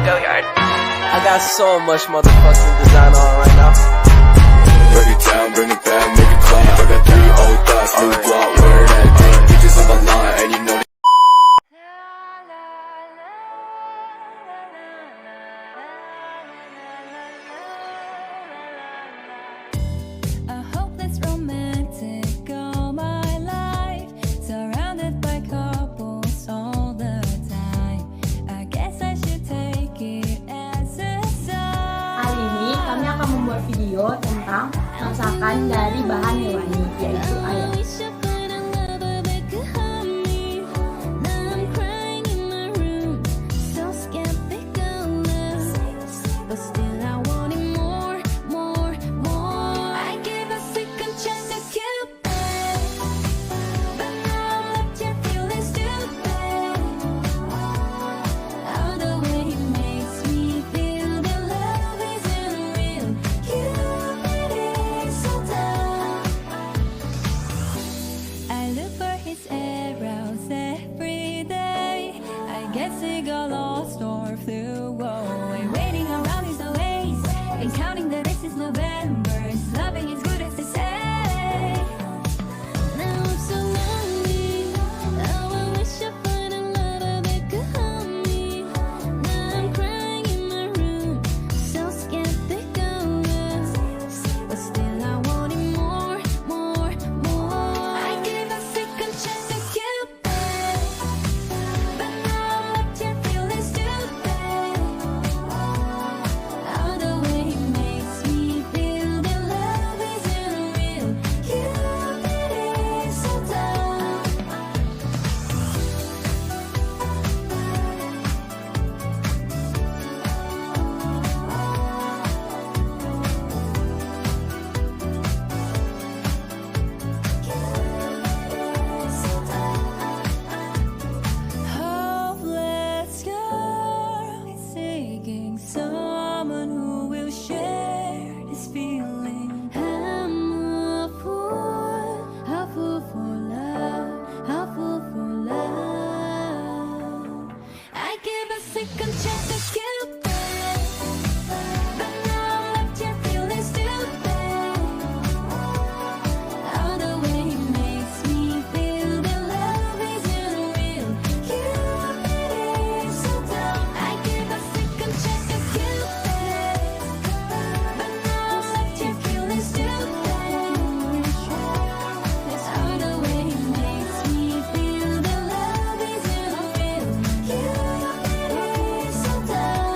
Go yard. I got so much motherfucking design on right now. Break it down, bring it back, make it clap. I got 3 old thoughts, new block, where that thing. Bitches on my line, and you know that. A hopeless romantic all my life, surrounded by couples all the time. I guess I should take it as a sign. Hari ini kami akan membuat video tentang masakan dari bahan hewani, yaitu ayam. Guess he got lost or flew away. Waiting around is the ways, and counting the days is November. Loving is good as they say. Now I'm so lonely. Oh, I wish I found a lover that could help me. Now I'm crying in my room, so skeptical, but still I wanted more, more, more. I gave a second chance to Cupid, but now someone who will share this feeling. I'm a fool for love, a fool for love. I give a second chance to Cupid, but now I'm left here feeling stupid. All the way he makes me feel that love isn't real. Cupid is so dumb. I give a second chance to so dumb.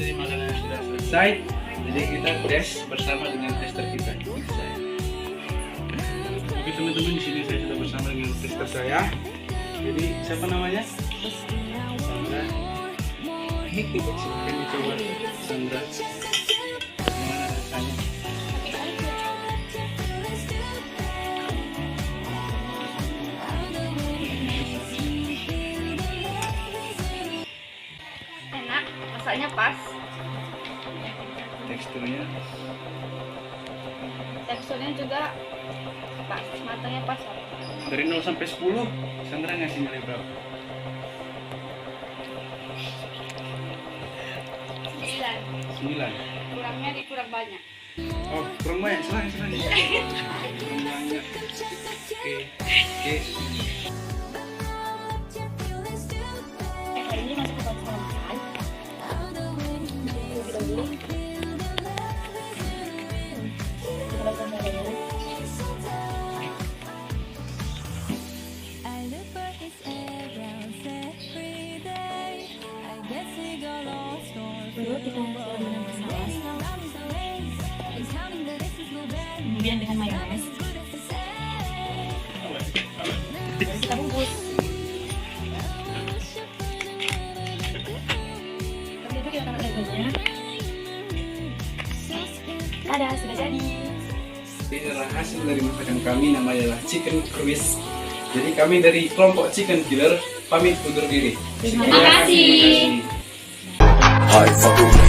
Jadi makanan sudah selesai. Jadi kita tes bersama dengan tester kita. Oke teman-teman, di sini saya sudah bersama dengan tester saya. Jadi siapa namanya? Sandra. Silahkan dicoba, Sandra. Gimana rasanya? Enak, rasanya pas. Teksturnya juga pas, matangnya pas. Dari 0 sampai 10, Sandra ngasih nilai berapa? 9. Kurangnya kurang banyak. Oh, kurang banyak, silahkan. Kurang banyak. Oke. Hari ini masuk ke pasar makan. Kita beli. I look for his eyebrows every day. I guess he got lost or waiting around his ways. He's counting the days is November. Kemudian dengan mayones. Good as to say. Baru kita bungkus. Terus itu kita taruh labelnya. Dadah, sudah jadi. Ini adalah hasil dari masakan kami, namanya adalah chicken cruise. Jadi kami dari kelompok Chicken Killer pamit undur diri. Terima kasih. I fuck with